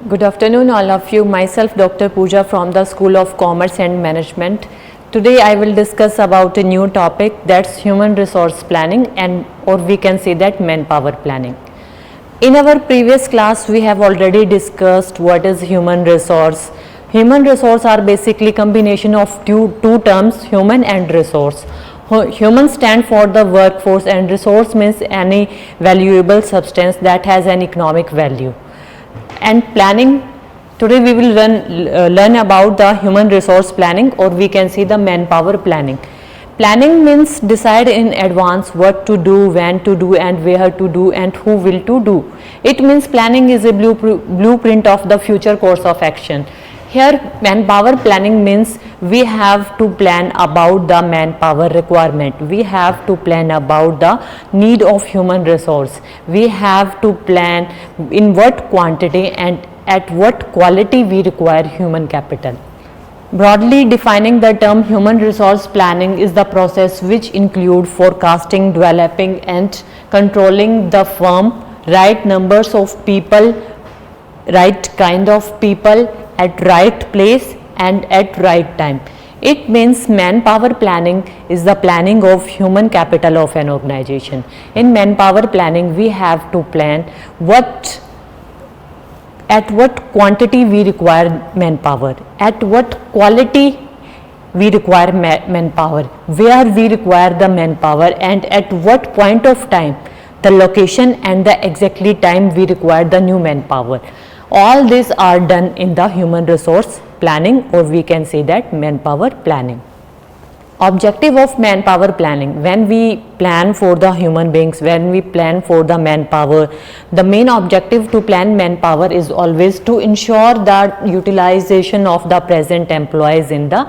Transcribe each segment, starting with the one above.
Good afternoon all of you. Myself Dr. Pooja from the School of Commerce and Management. Today I will discuss about a new topic, that's human resource planning, and or we can say that manpower planning. In our previous class we have already discussed what is human resource. Human resource are basically combination of two terms, human and resource. Human stand for the workforce and resource means any valuable substance that has an economic value. And planning, today we will learn about the human resource planning, or we can see the manpower planning. Planning means decide in advance what to do, when to do, and where to do, and who will to do. It means planning is a blueprint of the future course of action. Here manpower planning means we have to plan about the manpower requirement. We have to plan about the need of human resource. We have to plan in what quantity and at what quality we require human capital. Broadly defining the term human resource planning is the process which include forecasting, developing and controlling the firm, right numbers of people, right kind of people, at right place and at right time. It means manpower planning is the planning of human capital of an organization. In manpower planning we have to plan at what quantity we require manpower, at what quality we require manpower, where we require the manpower, and at what point of time, the location and the exactly time we require the new manpower. All these are done in the human resource planning, or we can say that manpower planning. Objective of manpower planning: when we plan for the human beings, when we plan for the manpower, the main objective to plan manpower is always to ensure the utilization of the present employees in the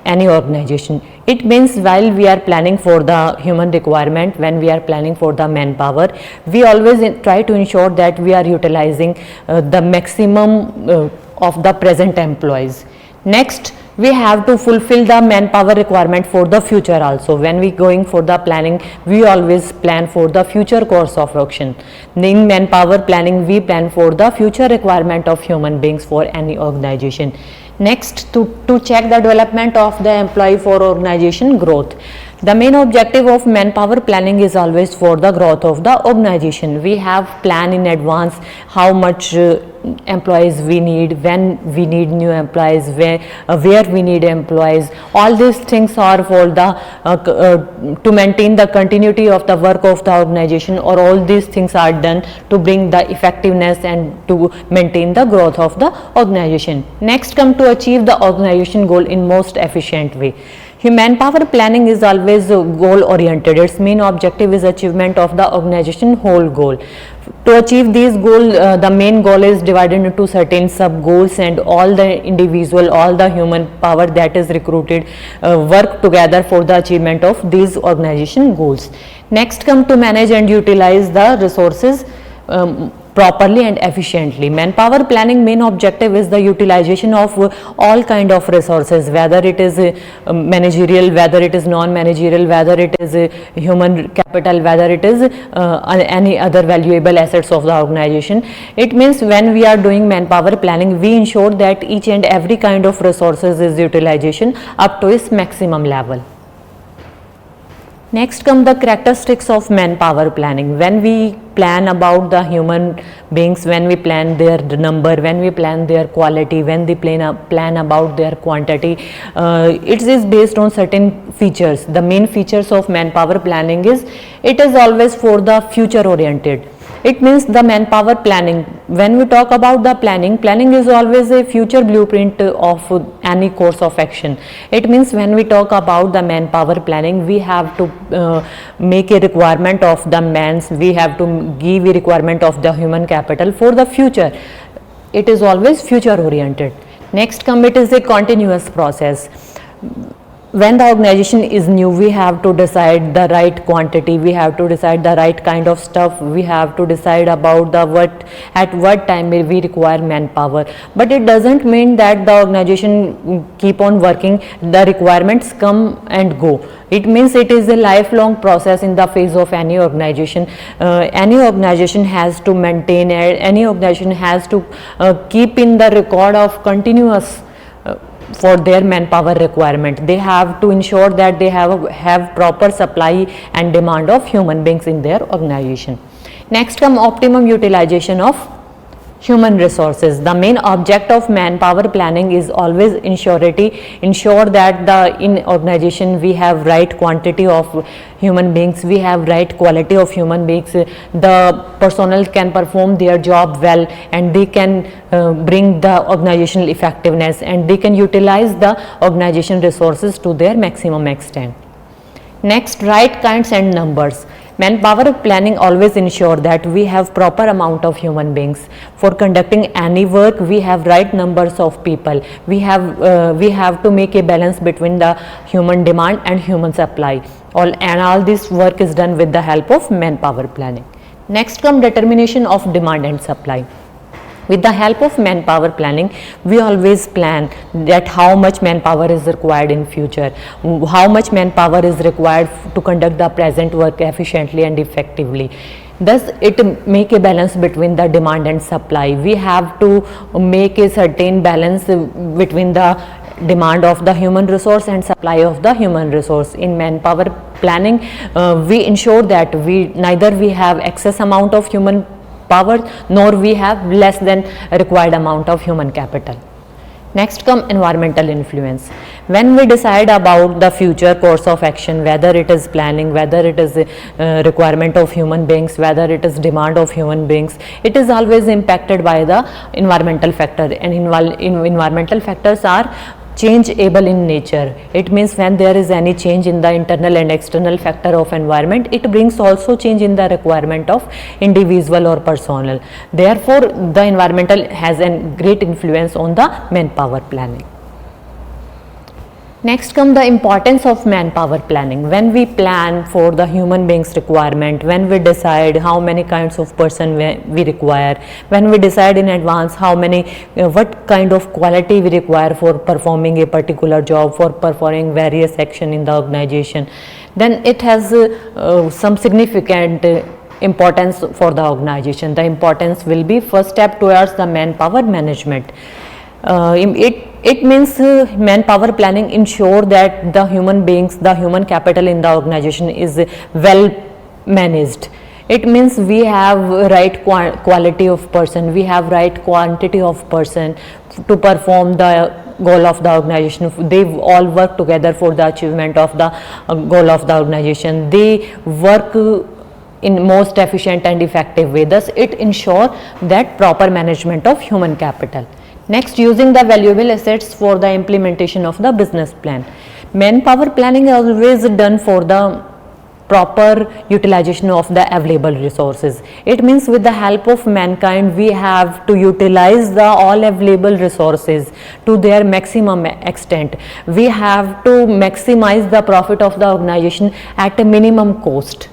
any organization. It means while we are planning for the human requirement, when we are planning for the manpower, we always try to ensure that we are utilizing the maximum of the present employees. Next, we have to fulfill the manpower requirement for the future also. When we going for the planning, we always plan for the future course of action. In manpower planning, we plan for the future requirement of human beings for any organization. Next, to check the development of the employee for organization growth. The main objective of manpower planning is always for the growth of the organization. We have plan in advance how much employees we need, when we need new employees, where we need employees. All these things are for the to maintain the continuity of the work of the organization, or all these things are done to bring the effectiveness and to maintain the growth of the organization. Next, come to achieve the organization goal in most efficient way. Manpower planning is always goal oriented. Its main objective is achievement of the organization whole goal. To achieve these goals, the main goal is divided into certain sub goals, and all the individual, all the human power that is recruited work together for the achievement of these organization goals. Next, come to manage and utilize the resources properly and efficiently. Manpower planning main objective is the utilization of all kind of resources, whether it is managerial, whether it is non-managerial, whether it is human capital, whether it is any other valuable assets of the organization. It means when we are doing manpower planning, we ensure that each and every kind of resources is utilization up to its maximum level. Next come the characteristics of manpower planning. When we plan about the human beings, when we plan their number, when we plan their quality, when we plan about their quantity, it is based on certain features. The main features of manpower planning is, it is always for the future oriented. It means the manpower planning, when we talk about the planning is always a future blueprint of any course of action. It means when we talk about the manpower planning, we have to make a requirement of the we have to give a requirement of the human capital for the future. It is always future oriented. Next come, it is a continuous process. when the organization is new, we have to decide the right quantity, we have to decide the right kind of stuff, we have to decide about the what time we require manpower. But it doesn't mean that the organization keep on working, the requirements come and go. It means it is a lifelong process in the phase of any organization. Any organization has to maintain, any organization has to keep in the record of continuous for their manpower requirement. They have to ensure that they have proper supply and demand of human beings in their organization. Next come optimum utilization of human resources. The main object of manpower planning is always ensure that in organization we have right quantity of human beings, we have right quality of human beings, the personnel can perform their job well, and they can bring the organizational effectiveness, and they can utilize the organization resources to their maximum extent. Next, right kinds and numbers. Manpower planning always ensure that we have proper amount of human beings. For conducting any work, we have right numbers of people. We have to make a balance between the human demand and human supply. All this work is done with the help of manpower planning. Next come determination of demand and supply. With the help of manpower planning, we always plan that how much manpower is required in future, how much manpower is required to conduct the present work efficiently and effectively. Thus, it make a balance between the demand and supply. We have to make a certain balance between the demand of the human resource and supply of the human resource. In manpower planning, we ensure that neither we have excess amount of human power nor we have less than required amount of human capital. Next come environmental influence. When we decide about the future course of action, whether it is planning, whether it is requirement of human beings, whether it is demand of human beings, it is always impacted by the environmental factor, and environmental factors are changeable in nature. It means when there is any change in the internal and external factor of environment, it brings also change in the requirement of individual or personnel. Therefore, the environmental has a great influence on the manpower planning. Next come the importance of manpower planning. When we plan for the human beings requirement, when we decide how many kinds of person we require, when we decide in advance what kind of quality we require for performing a particular job, for performing various action in the organization, then it has some significant importance for the organization. The importance will be first step towards the manpower management. It means manpower planning ensure that the human beings, the human capital in the organization is well managed. It means we have right quality of person, we have right quantity of person to perform the goal of the organization. They all work together for the achievement of the goal of the organization. They work in most efficient and effective way. Thus, it ensure that proper management of human capital. Next, using the valuable assets for the implementation of the business plan. Manpower planning is always done for the proper utilization of the available resources. It means with the help of mankind, we have to utilize the all available resources to their maximum extent. We have to maximize the profit of the organization at a minimum cost.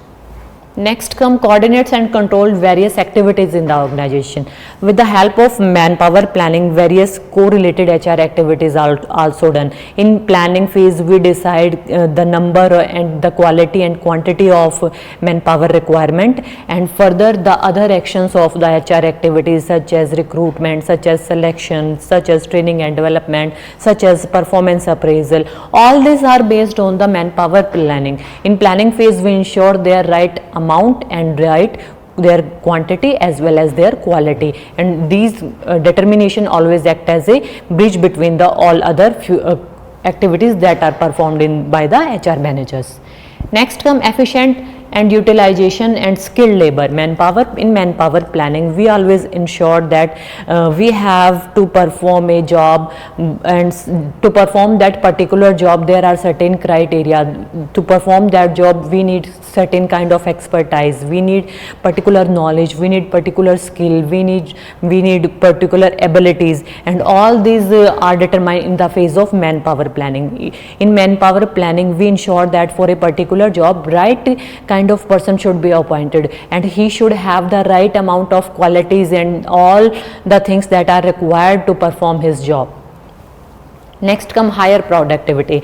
Next come coordinates and control various activities in the organization. With the help of manpower planning, various correlated HR activities are also done. In planning phase, we decide the number and the quality and quantity of manpower requirement, and further the other actions of the HR activities such as recruitment, such as selection, such as training and development, such as performance appraisal. All these are based on the manpower planning. In planning phase, we ensure their right amount and right their quantity as well as their quality, and these determination always act as a bridge between the all other activities that are performed by the HR managers. Next come efficient and utilization and skilled labor. In manpower planning, we always ensure that we have to perform a job, and to perform that particular job there are certain criteria. To perform that job we need certain kind of expertise, we need particular knowledge, we need particular skill, we need particular abilities, and all these are determined in the phase of manpower planning. In manpower planning, we ensure that for a particular job, right kind of person should be appointed, and he should have the right amount of qualities and all the things that are required to perform his job. Next come higher productivity.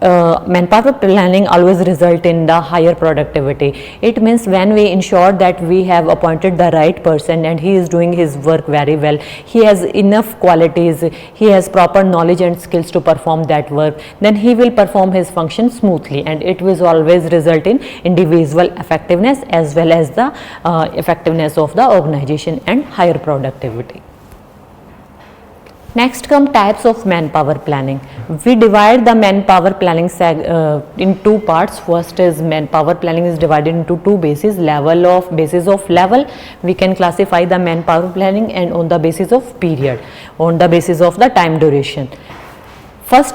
Manpower planning always result in the higher productivity. It means when we ensure that we have appointed the right person and he is doing his work very well, he has enough qualities, he has proper knowledge and skills to perform that work, then he will perform his function smoothly, and it will always result in individual effectiveness as well as the effectiveness of the organization and higher productivity. Next come types of manpower planning. We divide the manpower planning in two parts. First is manpower planning is divided into two bases. Basis of level, we can classify the manpower planning, and on the basis of period, on the basis of the time duration.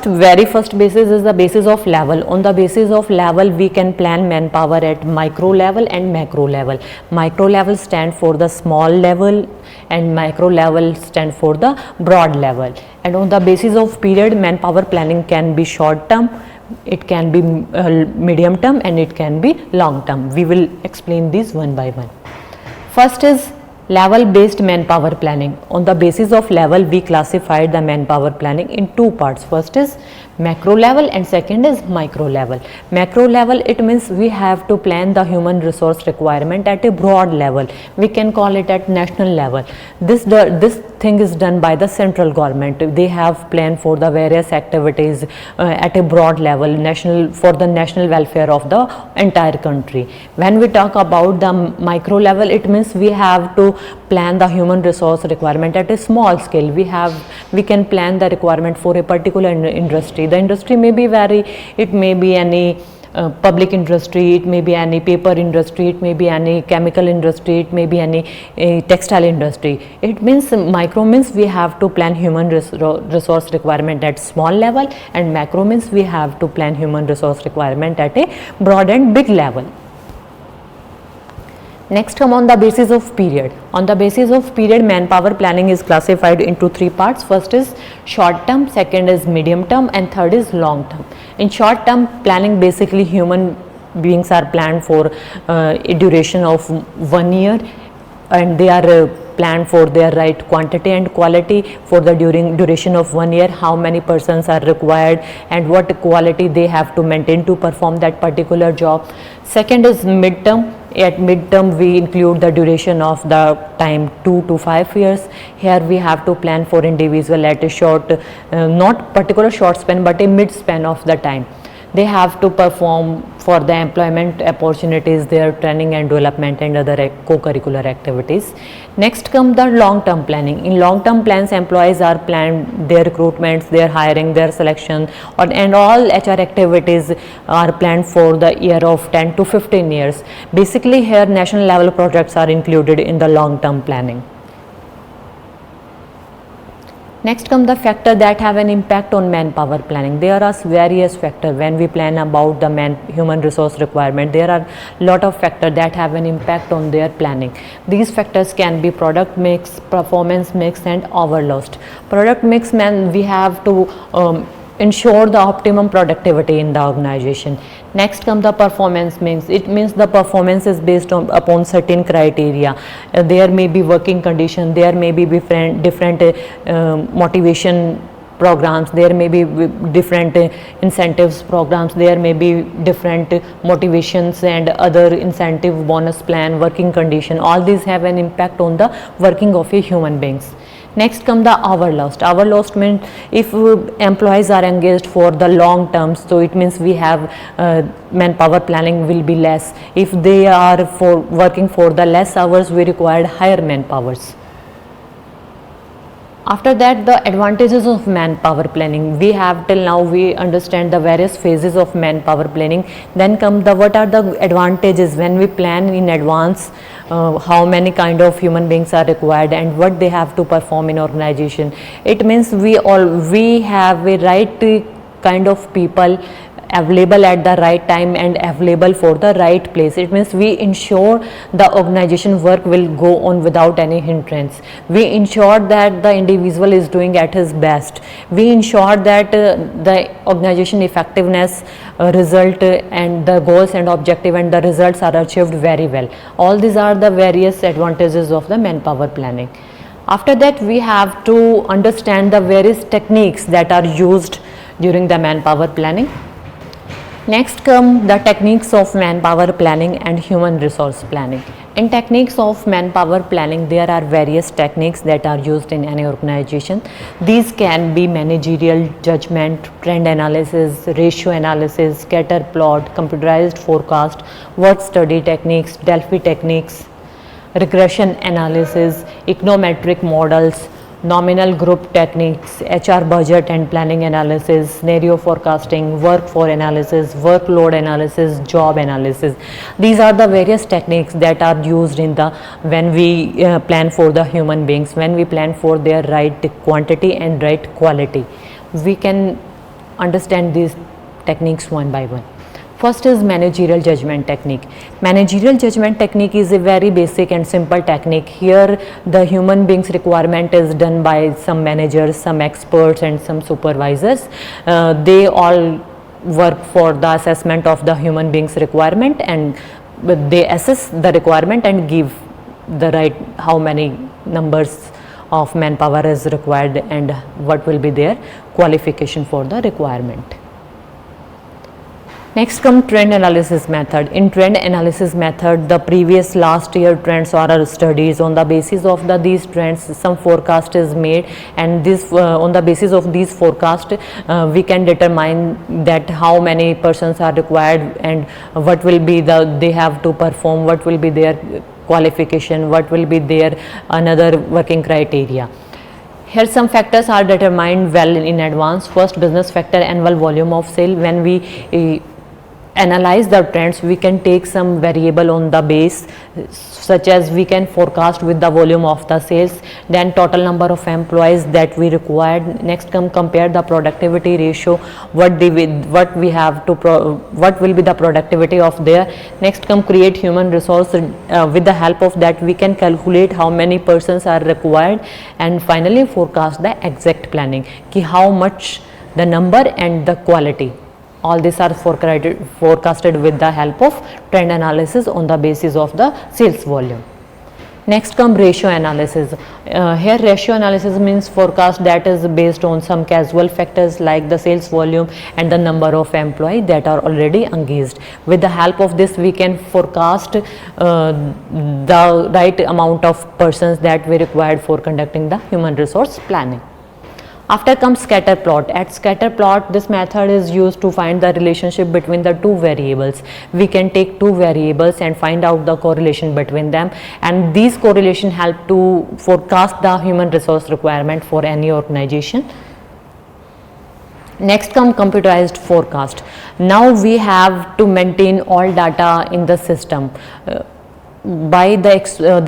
Very first basis is the basis of level. On the basis of level, we can plan manpower at micro level and macro level. Micro level stand for the small level and macro level stand for the broad level. And on the basis of period, manpower planning can be short term, it can be medium term, and it can be long term. We will explain these one by one. First is level based manpower planning. On the basis of level, we classified the manpower planning in two parts. First is macro level and second is micro level. Macro level, it means we have to plan the human resource requirement at a broad level. We can call it at national level. This thing is done by the central government. They have planned for the various activities at a broad level, for the national welfare of the entire country. When we talk about the micro level, it means we have to plan the human resource requirement at a small scale. We can plan the requirement for a particular industry. The industry may be it may be any public industry, it may be any paper industry, it may be any chemical industry, it may be any textile industry. It means micro means we have to plan human resource requirement at small level, and macro means we have to plan human resource requirement at a broad and big level. Next come on the basis of period. On the basis of period, manpower planning is classified into three parts. First is short term, second is medium term, and third is long term. In short term planning, basically human beings are planned for a duration of 1 year, and they are planned for their right quantity and quality for the duration of 1 year, how many persons are required and what quality they have to maintain to perform that particular job. Second is mid-term. At mid-term, we include the duration of the time 2 to 5 years. Here we have to plan for individual at a short, not particular short span, but a mid-span of the time. They have to perform for the employment opportunities, their training and development and other co-curricular activities. Next come the long-term planning. In long-term plans, employees are planned their recruitments, their hiring, their selection, and all HR activities are planned for the year of 10 to 15 years. Basically here national level projects are included in the long-term planning. Next come the factor that have an impact on manpower planning. There are various factors when we plan about the human resource requirement. There are lot of factors that have an impact on their planning. These factors can be product mix, performance mix, and overload. Product mix means we have to ensure the optimum productivity in the organization. Next comes the performance mix. It means the performance is based upon certain criteria. There may be working condition, there may be different motivation programs, there may be different incentives programs, there may be different motivations and other incentive bonus plan, working condition. All these have an impact on the working of a human beings. Next come the hour lost. Hour lost means if employees are engaged for the long term, so it means we have manpower planning will be less. If they are working for the less hours, we require higher manpowers. After that, the advantages of manpower planning. We have till now we understand the various phases of manpower planning. Then come the what are the advantages when we plan in advance, how many kind of human beings are required and what they have to perform in organization. It means we have a right kind of people available at the right time and available for the right place. It means we ensure the organization work will go on without any hindrance. We ensure that the individual is doing at his best. We ensure that the organization effectiveness result and the goals and objective and the results are achieved very well. All these are the various advantages of the manpower planning. After that, we have to understand the various techniques that are used during the manpower planning. Next come the techniques of manpower planning and human resource planning. In techniques of manpower planning, there are various techniques that are used in any organization. These can be managerial judgment, trend analysis, ratio analysis, scatter plot, computerized forecast, work study techniques, Delphi techniques, regression analysis, econometric models, nominal group techniques, HR budget and planning analysis, scenario forecasting, workforce analysis, workload analysis, job analysis. These are the various techniques that are used in the when we plan for the human beings, when we plan for their right quantity and right quality. We can understand these techniques one by one. First is managerial judgment technique. Managerial judgment technique is a very basic and simple technique. Here the human beings requirement is done by some managers, some experts and some supervisors. They all work for the assessment of the human beings requirement, and they assess the requirement and give the right how many numbers of manpower is required and what will be their qualification for the requirement. Next come trend analysis method. In trend analysis method, the previous last year trends are studies. On the basis of these trends, some forecast is made, and this on the basis of these forecast, we can determine that how many persons are required and what will be they have to perform, what will be their qualification, what will be their another working criteria. Here some factors are determined well in advance. First, business factor, annual volume of sale. When we analyze the trends, we can take some variable on the base, such as we can forecast with the volume of the sales, then total number of employees that we required. Next come compare the productivity ratio, what we have to what will be the productivity of there. Next come create human resource. With the help of that we can calculate how many persons are required, and finally forecast the exact planning, ki how much the number and the quality. All these are forecasted with the help of trend analysis on the basis of the sales volume. Next come ratio analysis. Here ratio analysis means forecast that is based on some casual factors like the sales volume and the number of employees that are already engaged. With the help of this we can forecast the right amount of persons that we required for conducting the human resource planning. After comes scatter plot. At scatter plot, this method is used to find the relationship between the two variables. We can take two variables and find out the correlation between them, and these correlation help to forecast the human resource requirement for any organization. Next come computerized forecast. Now we have to maintain all data in the system. By the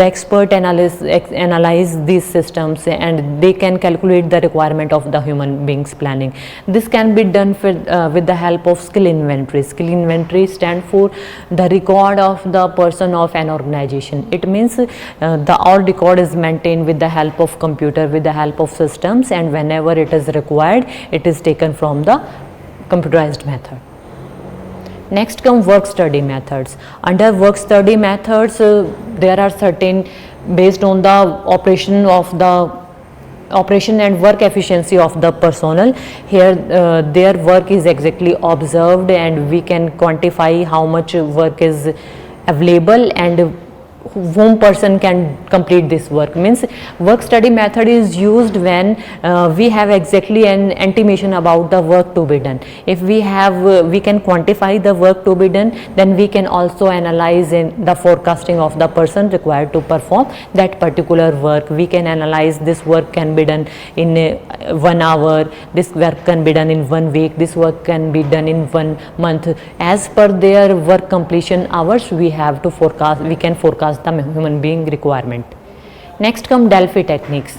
expert analyze these systems, and they can calculate the requirement of the human beings planning. This can be done with the help of skill inventory. Skill inventory stand for the record of the person of an organization. It means the all record is maintained with the help of computer, with the help of systems, and whenever it is required it is taken from the computerized method. Next come work study methods. Under work study methods, there are certain based on the operation and work efficiency of the personnel. Here their work is exactly observed, and we can quantify how much work is available and whom person can complete this work. Means work study method is used when we have exactly an intimation about the work to be done. If we have we can quantify the work to be done, then we can also analyze in the forecasting of the person required to perform that particular work. We can analyze this work can be done in 1 hour, this work can be done in 1 week, this work can be done in 1 month. As per their work completion hours, we have to forecast, we can forecast the human being requirement. Next come Delphi techniques.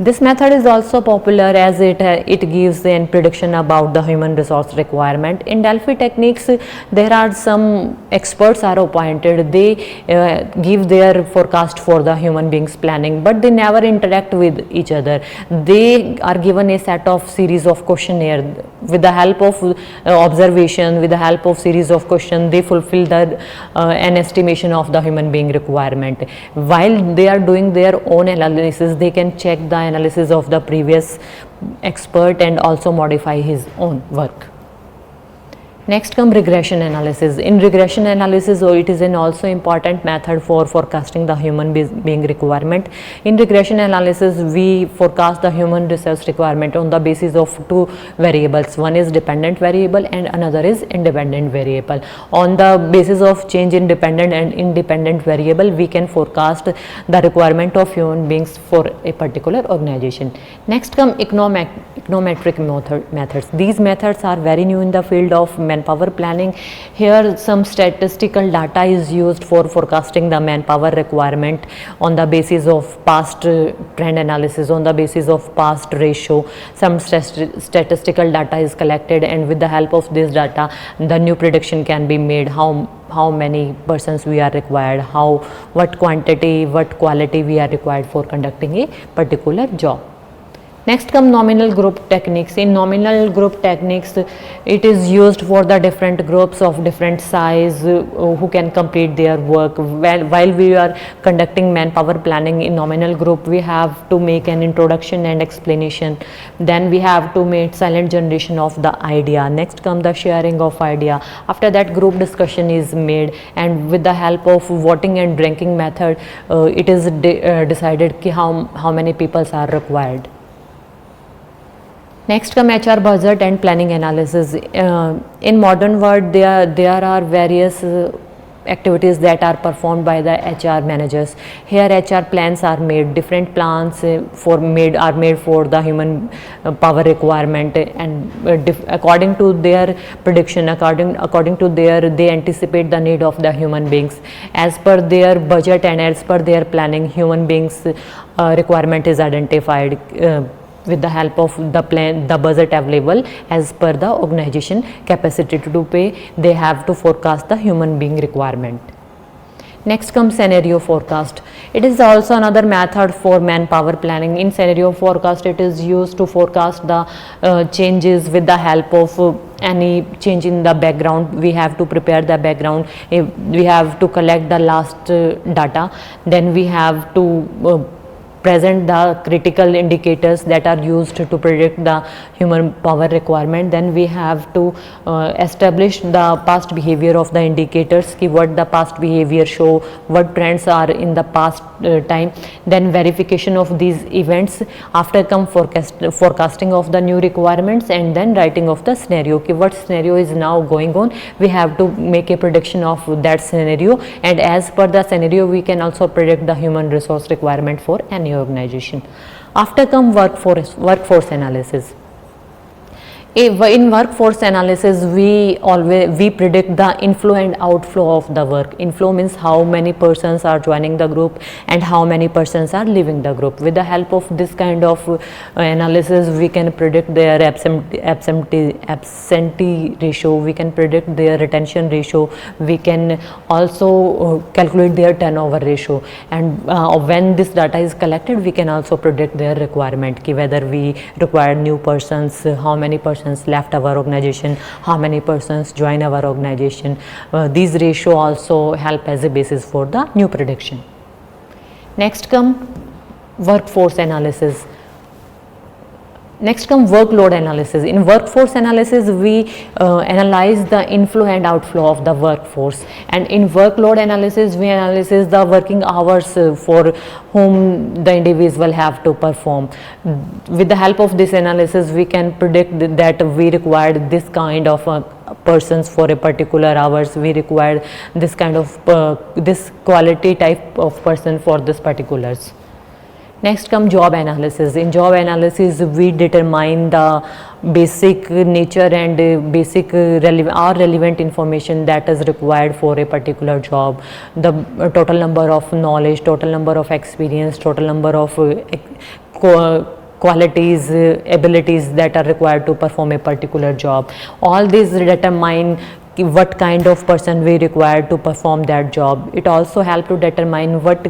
This method is also popular as it gives an prediction about the human resource requirement. In Delphi techniques, there are some experts are appointed. They give their forecast for the human beings planning, but they never interact with each other. They are given a set of series of questionnaire. With the help of observation, with the help of series of questions, they fulfill an estimation of the human being requirement. While they are doing their own analysis, they can check the analysis of the previous expert and also modify his own work. Next come regression analysis. In regression analysis, it is an also important method for forecasting the human being requirement. In regression analysis, we forecast the human resource requirement on the basis of two variables. One is dependent variable and another is independent variable. On the basis of change in dependent and independent variable, we can forecast the requirement of human beings for a particular organization. Next come econometric methods. These methods are very new in the field of manpower planning. Here some statistical data is used for forecasting the manpower requirement on the basis of past trend analysis, on the basis of past ratio. Some statistical data is collected, and with the help of this data, the new prediction can be made. How many persons we are required, what quantity, what quality we are required for conducting a particular job. Next come nominal group techniques. In nominal group techniques, it is used for the different groups of different size who can complete their work. While we are conducting manpower planning in nominal group, we have to make an introduction and explanation. Then we have to make silent generation of the idea. Next come the sharing of idea. After that, group discussion is made, and with the help of voting and ranking method, it is decided how many people are required. Next come HR budget and planning analysis. In modern world, there are various activities that are performed by the HR managers. Here HR plans are made, different plans are made for the human power requirement, and according to their prediction, according to they anticipate the need of the human beings. As per their budget and as per their planning, human beings requirement is identified with the help of the budget available as per the organization capacity to pay. They have to forecast the human being requirement. Next comes scenario forecast. It is also another method for manpower planning. In scenario forecast, it is used to forecast the changes with the help of any change in the background. We have to prepare the background, we have to collect the last data, then we have to present the critical indicators that are used to predict the human power requirement. Then we have to establish the past behavior of the indicators, what the past behavior show, what trends are in the past time. Then verification of these events. After come forecasting of the new requirements, and then writing of the scenario. What scenario is now going on, we have to make a prediction of that scenario, and as per the scenario we can also predict the human resource requirement for any organization. After come workforce analysis. In workforce analysis, we predict the inflow and outflow of the work. Inflow means how many persons are joining the group and how many persons are leaving the group. With the help of this kind of analysis, we can predict their absentee ratio, we can predict their retention ratio, we can also calculate their turnover ratio, and when this data is collected, we can also predict their requirement, whether we require new persons, how many persons left our organization, how many persons join our organization. These ratio also help as a basis for the new prediction. Next come workforce analysis. Next come workload analysis. In workforce analysis, we analyze the inflow and outflow of the workforce, and in workload analysis, we analyze the working hours for whom the individual have to perform. With the help of this analysis, we can predict that we require this kind of persons for a particular hours, we require this kind of this quality type of person for this particulars. Next come job analysis. In job analysis, we determine the basic nature and basic relevant information that is required for a particular job. The total number of knowledge, total number of experience, total number of qualities, abilities that are required to perform a particular job. All these determine what kind of person we require to perform that job. It also helps to determine what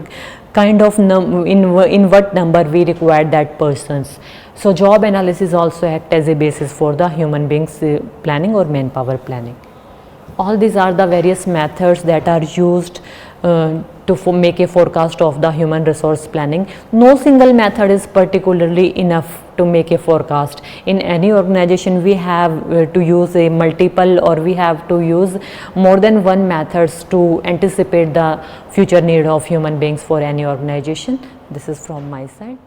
kind of in what number we require that persons. So job analysis also act as a basis for the human beings planning or manpower planning. All these are the various methods that are used to make a forecast of the human resource planning. No single method is particularly enough to make a forecast. In any organization, we have to use a multiple, or we have to use more than one methods to anticipate the future need of human beings for any organization. This is from my side.